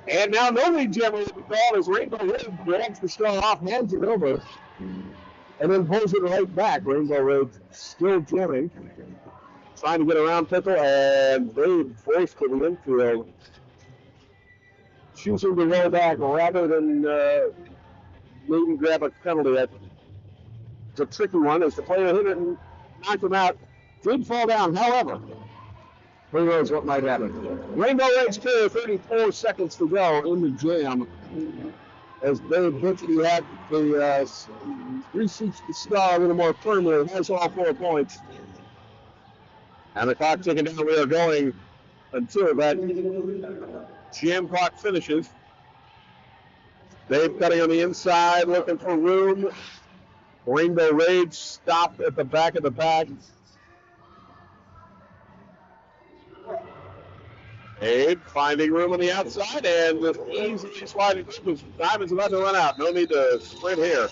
And now no lead jammer will be called as Rainbow Ridge drags the star off, hands it over, and then pulls it right back. Rainbow Ridge still jamming, trying to get around Pickle, and Babe forced to the infield, choosing to roll back rather than maybe grab a penalty. It's a tricky one as the player hit it and knocked him out. Did fall down, however. Who knows what might happen. Rainbow Ridge clear, 34 seconds to go in the jam. As Babe hits the reseats the star a little more firmly and has all 4 points. And the clock ticking down. We are going until that jam clock finishes. Babe cutting on the inside, looking for room. Rainbow Rage stopped at the back of the pack. Babe finding room on the outside and just easily sliding. Time is about to run out. No need to sprint here.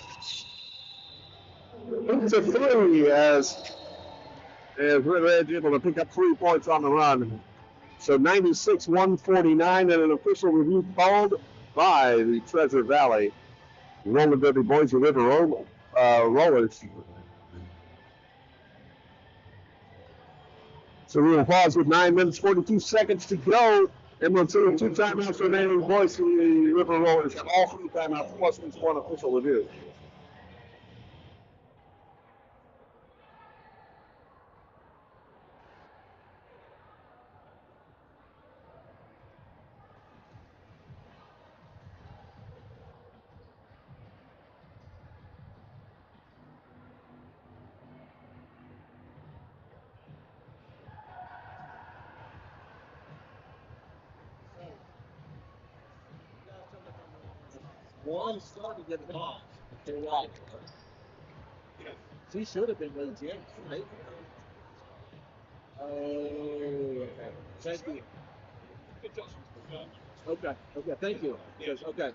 It's a 3 as Red able to pick up 3 points on the run. So 96-149 and an official review called by the Treasure Valley Roller Derby Boise River Rollers. So we will pause with 9 minutes, 42 seconds to go. Emerald City, 2 timeouts remaining. Boise River Rollers have all 3 timeouts plus this 1 official review. One started to get the ball. She should have been with James, right? Thank you. Okay, thank you. Yes, okay.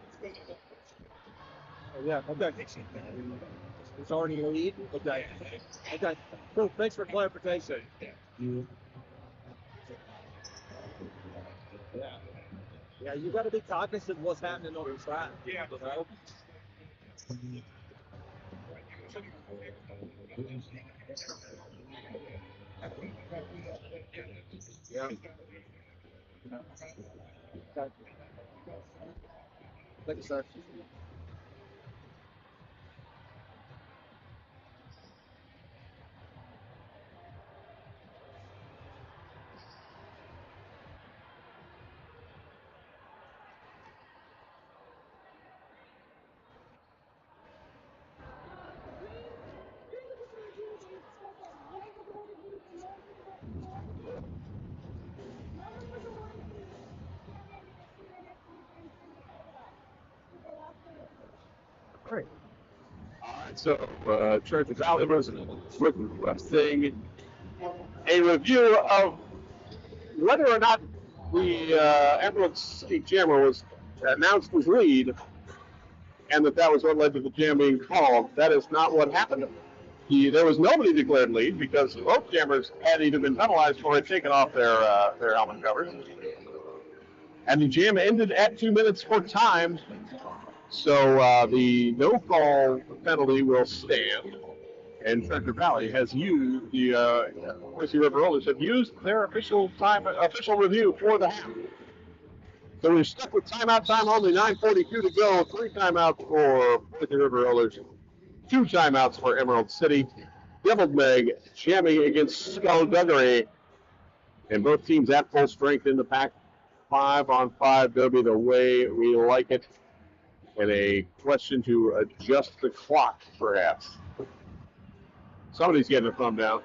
Yeah, okay. It's already in the lead? Okay. Okay, cool. Thanks for clarification. Yeah. Yeah, you got to be cognizant of what's happening on the track. Yeah. You know? Yeah. Okay. Thank you, sir. Great. All right, so Treasure Valley was requesting a review of whether or not the Emerald City Jammer was announced as lead, and that was what led to the jam being called. That is not what happened. There was nobody declared lead because both jammers had either been penalized or had taken off their helmet covers. And the jam ended at 2 minutes for time. So the no call penalty will stand. And Treasure Valley has used the Boise River Rollers have used their official review for the half. So we're stuck with timeout time only, 9:42 to go. 3 timeouts for Boise River Rollers, 2 timeouts for Emerald City. Deviled Meg jamming against Skullduggery. And both teams at full strength in the pack. 5-on-5, that'll be the way we like it. And a question to adjust the clock, perhaps. Somebody's getting a thumb down.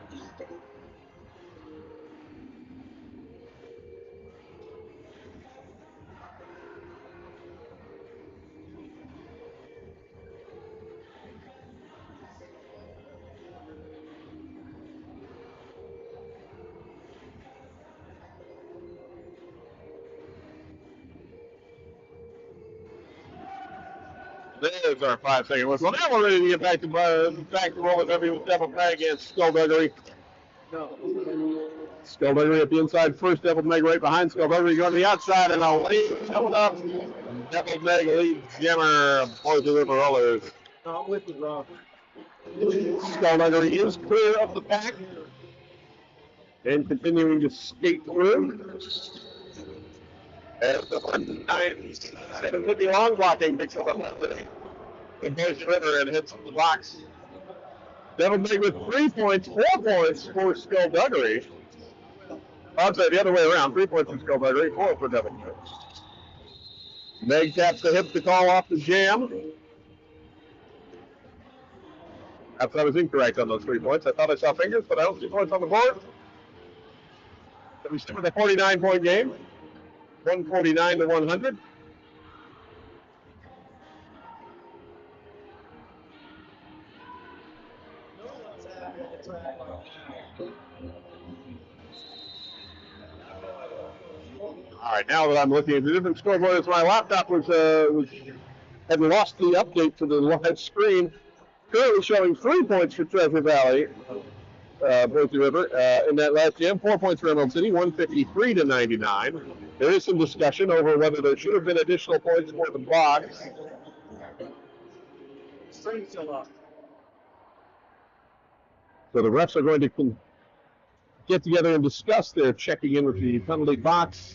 There's our 5-second whistle. Now we're ready to get back to roll with every Devil Meg against Skullduggery. Skullduggery at the inside first, Devil Meg right behind Skullduggery going to the outside, and a lead coming up. Devil Meg leads Jammer, Boise River Rollers. No, I'm with you, Rob. Skullduggery is clear of the pack and continuing to skate through. And the 750 long blocking picks up the Boise River and hits the box. Devil Meg with 3 points, 4 points for Skullduggery. I'm sorry, the other way around. 3 points for Skullduggery, 4 for Devil Meg. Meg taps the hip to call off the jam. I was incorrect on those 3 points. I thought I saw fingers, but I don't see points on the board. So we stick with a 49-point game. 149 to 100. All right, now that I'm looking at the different scoreboards, my laptop had lost the update to the live screen. Currently showing 3 points for Treasure Valley, Boise River, in that last jam. 4 points for Emerald City, 153 to 99. There is some discussion over whether there should have been additional points for the box. String's still up. So the refs are going to get together and discuss their checking in with the penalty box.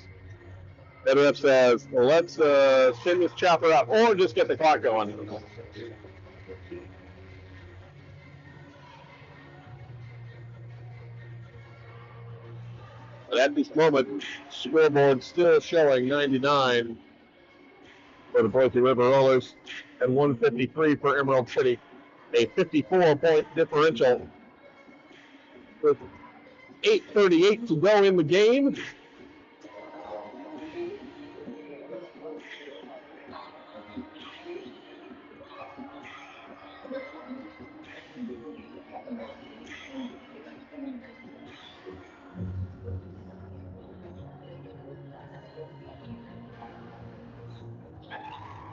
The ref says, well, let's send this chopper up or just get the clock going. But at this moment, scoreboard still showing 99 for the Boise River Rollers and 153 for Emerald City. A 54-point differential with 8:38 to go in the game.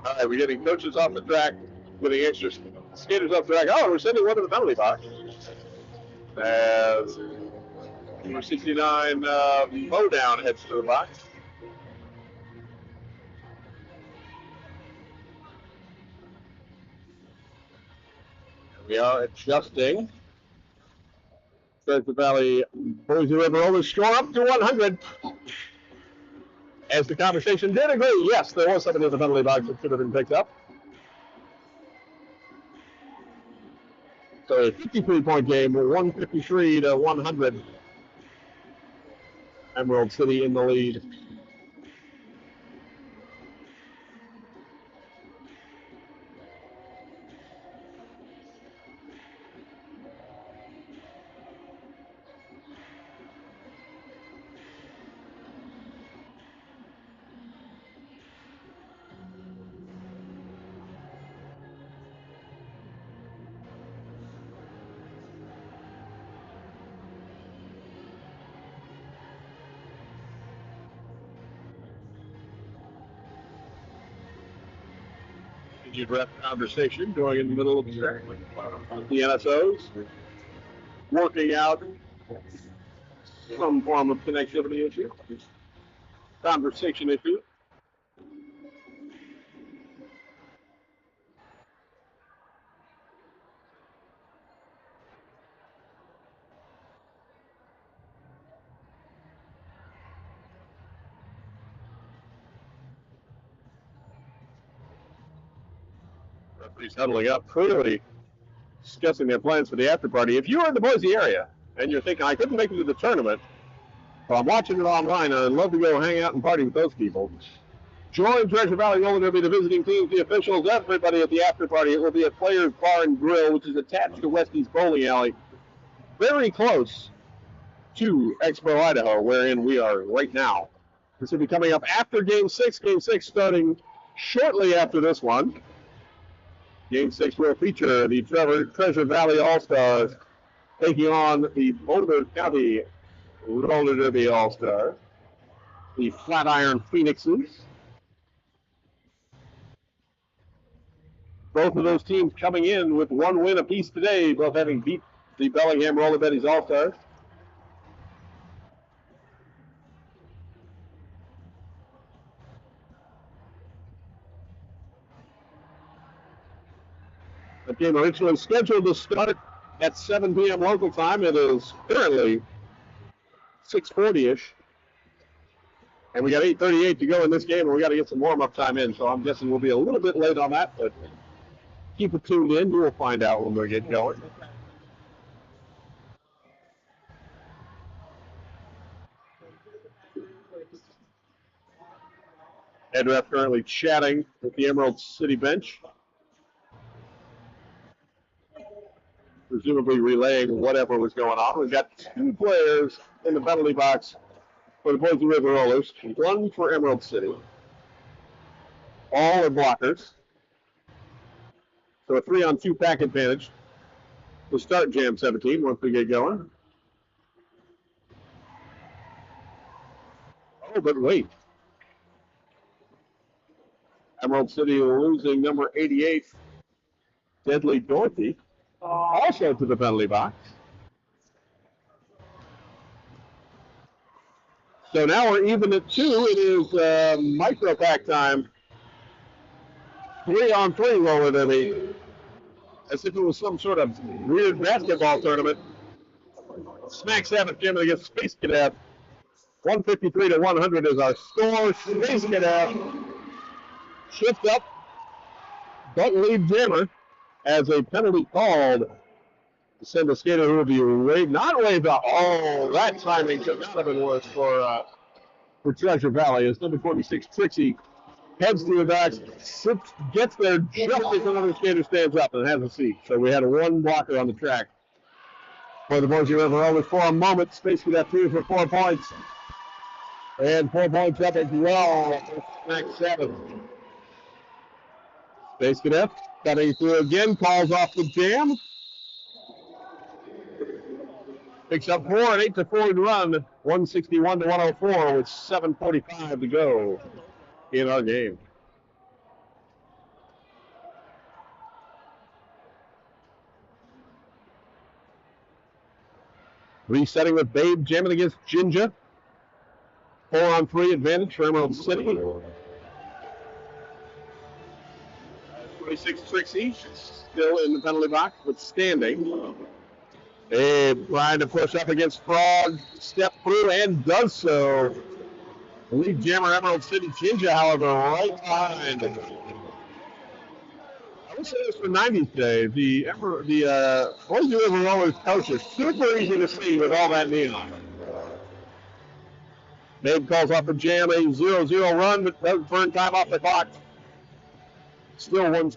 All right, we're getting coaches off the track, getting extra skaters off the track. Oh, we're sending one to the penalty box. As number 69, Bowdown heads to the box. We are adjusting. Treasure Valley Boise River Rollers score up to 100. As the conversation did agree, yes, there was something in the penalty box that should have been picked up. So a 53-point game, 153 to 100. Emerald City in the lead. Continued rep conversation going in the middle of the track. The NSOs working out some form of connectivity issue, conversation issue. Referees huddling up, clearly discussing their plans for the after party. If you're in the Boise area and you're thinking, I couldn't make it to the tournament, but I'm watching it online, and I'd love to go hang out and party with those people, join Treasure Valley Roller Derby, the visiting teams, the officials, everybody at the after party. It will be at Players Bar and Grill, which is attached to Westie's Bowling Alley, very close to Expo, Idaho, wherein we are right now. This will be coming up after Game 6. Game 6 starting shortly after this one. Game 6 will feature the Treasure Valley All-Stars taking on the Boulder County Roller Derby All-Stars, the Flatiron Phoenixes. Both of those teams coming in with one win apiece today, both having beat the Bellingham Roller Betties All-Stars. The game originally scheduled to start at 7 p.m. local time. It is currently 6:40-ish. And we got 8:38 to go in this game, and we got to get some warm-up time in. So I'm guessing we'll be a little bit late on that, but keep it tuned in. You will find out when we get going. Head ref currently chatting with the Emerald City bench, presumably relaying whatever was going on. We've got two players in the penalty box for the Boise River Rollers, one for Emerald City. All are blockers. So a 3-on-2 pack advantage to start Jam 17 once we get going. Oh, but wait. Emerald City losing number 88, Deadly Dorothy, also to the penalty box. So now we're even at 2. It is micro pack time. 3-on-3 roller derby. As if it was some sort of weird basketball tournament. Smack 7 Jim against Space Cadet. 153 to 100 is our score. Space Cadet shift up, but lead Jammer as a penalty called to send a skater who will be not waved off. Oh, that timing could not have been worse for Treasure Valley as number 46 Trixie heads to the back, gets there just as another skater stands up and has a seat. So we had one blocker on the track for the Boise River Rollers for a moment. Space Cadet through for 4 points. And 4 points up as well. Smack 7. Space Cadet cutting through again, calls off the jam. Picks up 4, an 8-4 run, 161 to 104 with 7:45 to go in our game. Resetting with Babe jamming against Ginger. 4-on-3 advantage for Emerald City. 26-6 each. Still in the penalty box, but standing. Abe trying to push up against Frog. Step through and does so. The lead jammer Emerald City Jinja, however, right behind. I would say this for 90s day. The Boys and River Rollers coach is super easy to see with all that neon. Babe calls off the jam, a 0-0 run, but doesn't burn time off the clock. Still one.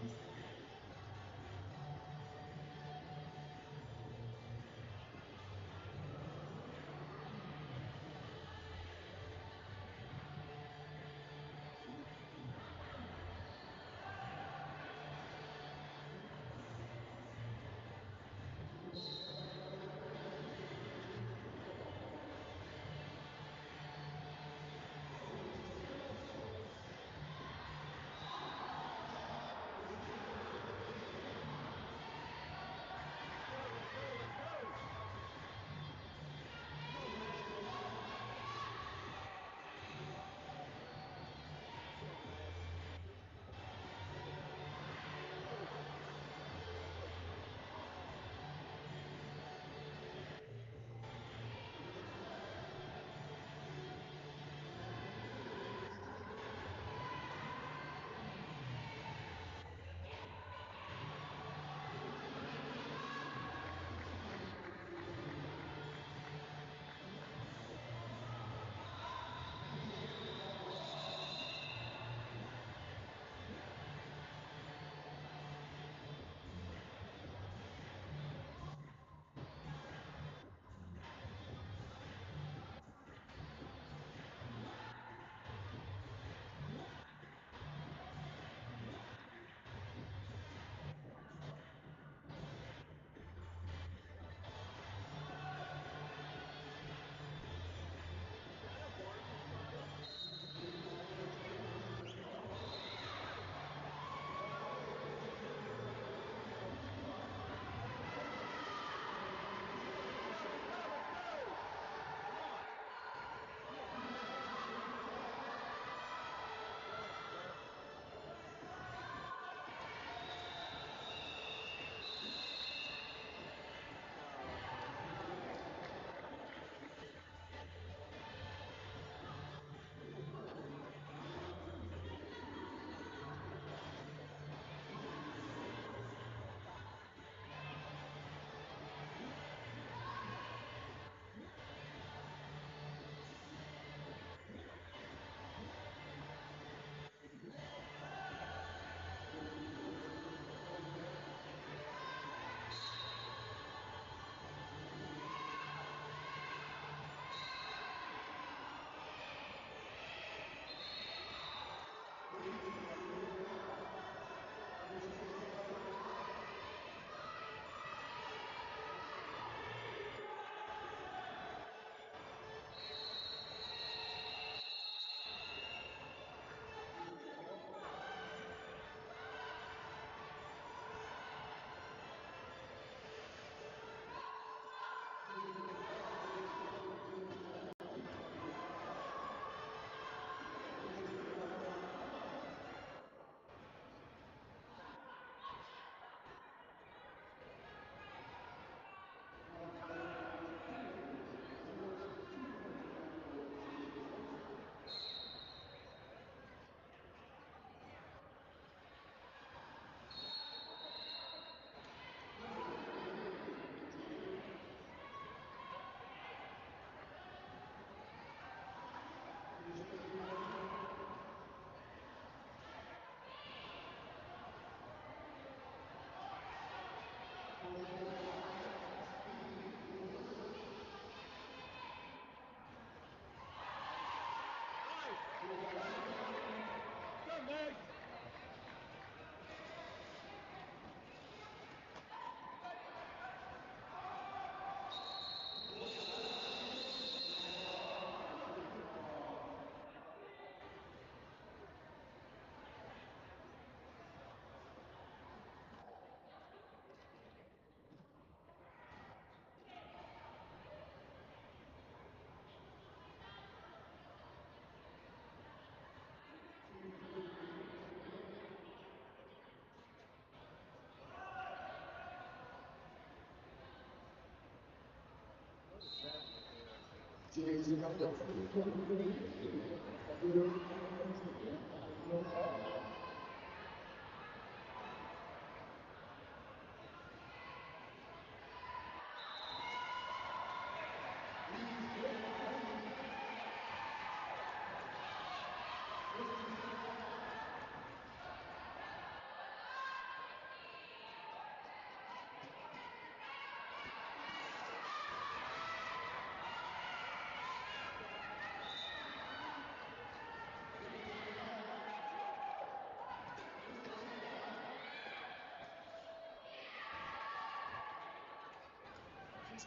He's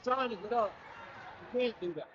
trying to get up. You can't do that.